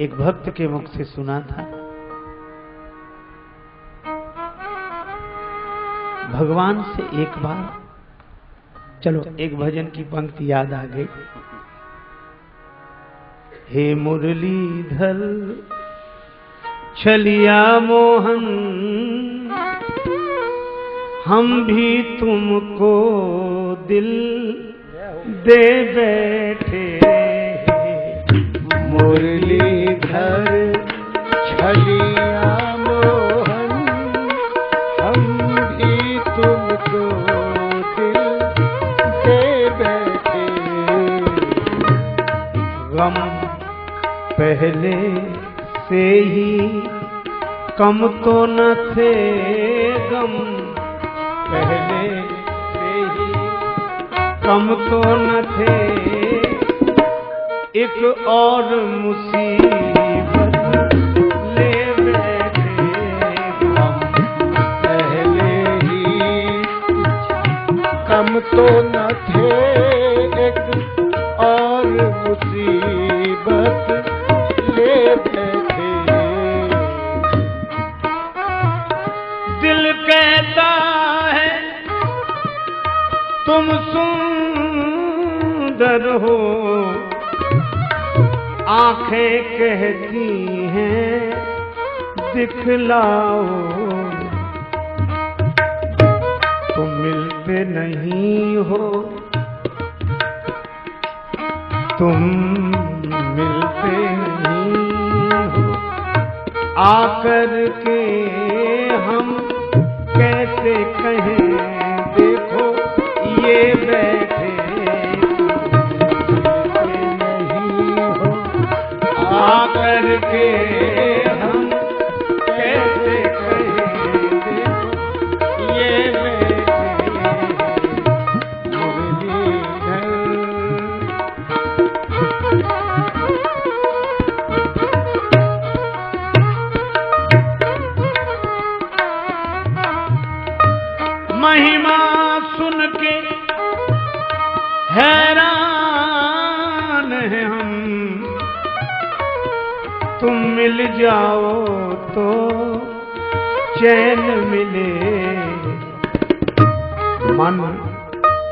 एक भक्त के मुख से सुना था। भगवान से एक बार, चलो एक भजन की पंक्ति याद आ गई। हे मुरलीधर छलिया मोहन, हम भी तुमको दिल दे बैठे। मुरलीधर छलिया मोहन, हम भी तुमको दिल दे बैठे। गम पहले से ही कम तो न थे, गम पहले से ही कम तो न थे, एक और मुसीबत ले बैठे। हम पहले ही कम तो न थे, एक और मुसीबत ले बैठे। दिल कहता है तुम सुंदर हो, आंखें कहती हैं दिखलाओ। तुम मिलते नहीं हो, तुम मिलते नहीं हो, आकर के हम कैसे कहें देखो ये बैठे। आकर के हम कैसे कहें देखो ये बैठे। मुरलीधर महिमा सुन के हैरान है हम, तुम मिल जाओ तो चैन मिले। मन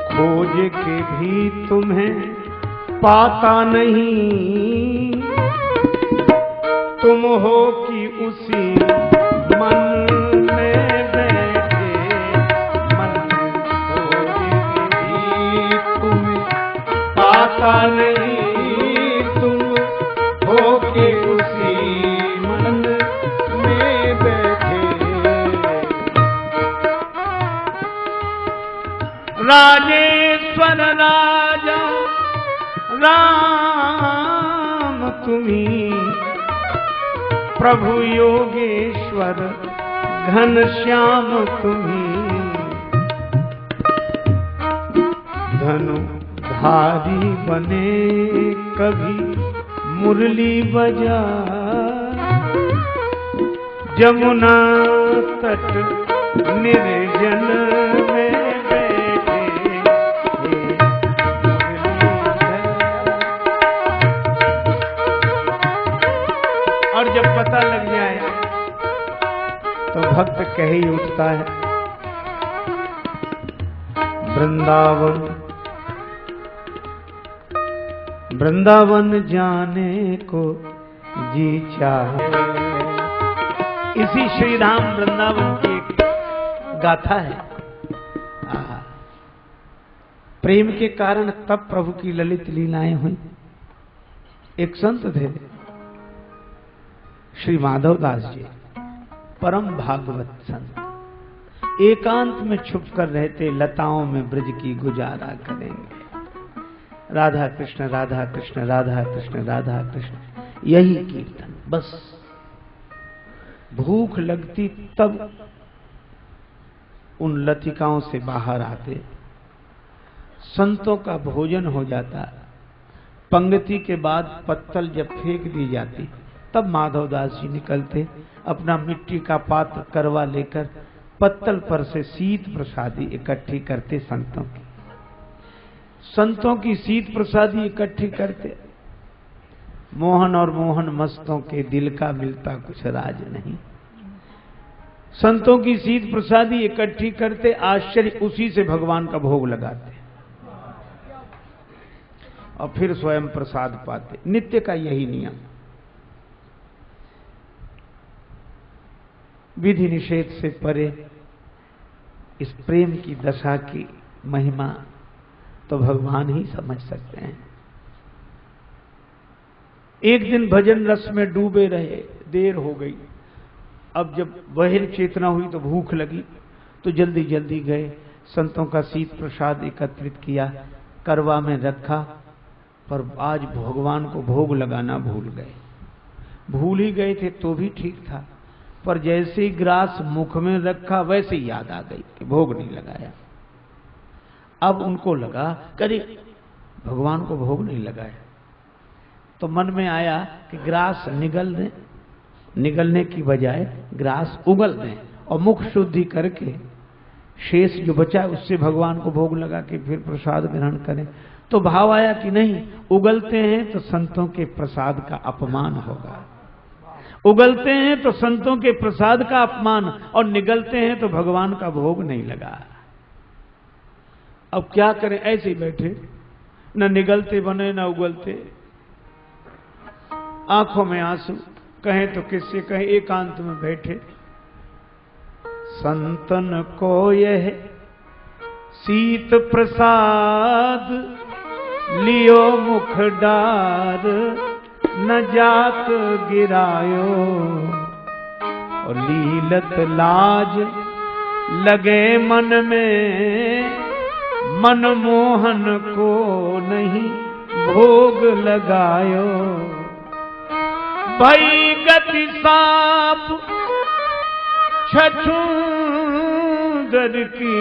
खोज के भी तुम्हें पाता नहीं, तुम हो कि उसी मन में बैठे। मन खोज के भी तुम्हें पाता नहीं, तुम हो कि राजेश्वर राजा राम तुम्ही, प्रभु योगेश्वर घनश्याम तुम्ही। धनुधारी बने कभी मुरली बजा, जमुना तट निर्जन में जब पता लग जाए तो भक्त कह ही उठता है, वृंदावन वृंदावन जाने को जी चाहे। इसी श्रीधाम वृंदावन की एक गाथा है। प्रेम के कारण तब प्रभु की ललित लीलाएं हुई। एक संत थे श्री माधव दास जी, परम भागवत संत, एकांत में छुप कर रहते, लताओं में ब्रज की गुजारा करेंगे। राधा कृष्ण राधा कृष्ण राधा कृष्ण राधा कृष्ण, यही कीर्तन बस। भूख लगती तब उन लतिकाओं से बाहर आते, संतों का भोजन हो जाता, पंक्ति के बाद पत्तल जब फेंक दी जाती तब माधवदास जी निकलते, अपना मिट्टी का पात्र करवा लेकर पत्तल पर से शीत प्रसादी इकट्ठी करते। संतों की शीत प्रसादी इकट्ठी करते, मोहन और मोहन मस्तों के दिल का मिलता कुछ राज नहीं। संतों की सीध प्रसादी इकट्ठी करते, आश्चर्य उसी से भगवान का भोग लगाते और फिर स्वयं प्रसाद पाते। नित्य का यही नियम। विधि निषेध से परे इस प्रेम की दशा की महिमा तो भगवान ही समझ सकते हैं। एक दिन भजन रस में डूबे रहे, देर हो गई। अब जब बहिर चेतना हुई तो भूख लगी, तो जल्दी जल्दी गए, संतों का शीत प्रसाद एकत्रित किया, करवा में रखा, पर आज भगवान को भोग लगाना भूल गए। भूल ही गए थे तो भी ठीक था, पर जैसे ही ग्रास मुख में रखा वैसे ही याद आ गई कि भोग नहीं लगाया। अब उनको लगा कभी भगवान को भोग नहीं लगाया, तो मन में आया कि ग्रास निगल दें, निगलने की बजाय ग्रास उगल दें और मुख शुद्धि करके शेष जो बचा उससे भगवान को भोग लगा के फिर प्रसाद ग्रहण करें। तो भाव आया कि नहीं, उगलते हैं तो संतों के प्रसाद का अपमान होगा, उगलते हैं तो संतों के प्रसाद का अपमान, और निगलते हैं तो भगवान का भोग नहीं लगा। अब क्या करें, ऐसे ही बैठे, न निगलते बने न उगलते, आंखों में आंसू, कहें तो किससे कहें, एकांत में बैठे। संतन को यह शीत प्रसाद लियो मुख डार, न जात गिरायो और लीलत लाज लगे मन में, मनमोहन को नहीं भोग लगायो। भई गति साप छछूंदर की,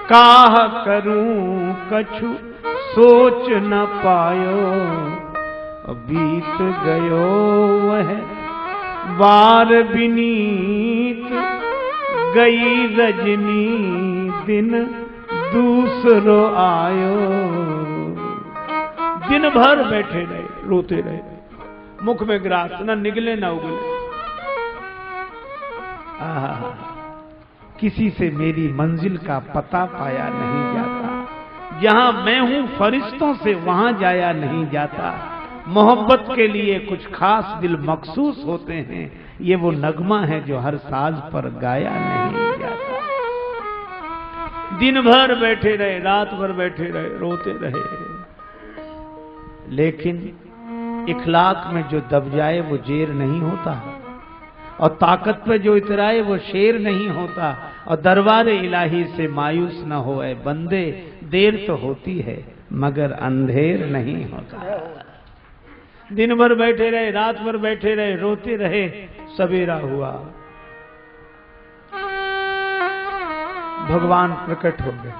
काह करूं कछु सोच न पायो। बीत गयो वह वार विनीत, गई रजनी दिन दूसरो आयो। दिन भर बैठे रहे, रोते रहे, मुख में ग्रास, न निगले न उगले। किसी से मेरी मंजिल का पता पाया नहीं जाता, जहां मैं हूं फरिश्तों से वहां जाया नहीं जाता। मोहब्बत के लिए कुछ खास दिल मखसूस होते हैं, ये वो नगमा है जो हर साज पर गाया नहीं जाता। दिन भर बैठे रहे, रात भर बैठे रहे, रोते रहे, लेकिन इखलाक में जो दब जाए वो जेर नहीं होता, और ताकत पे जो इतराए वो शेर नहीं होता। और दरबार इलाही से मायूस न होए बंदे, देर तो होती है मगर अंधेर नहीं होता। दिन भर बैठे रहे, रात भर बैठे रहे, रोते रहे, सवेरा हुआ, भगवान प्रकट हो गए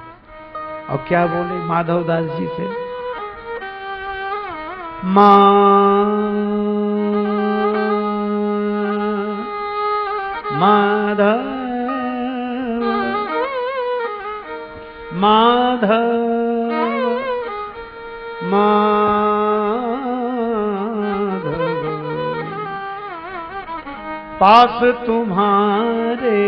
और क्या बोले माधव दास जी से, माधव माधव पास तुम्हारे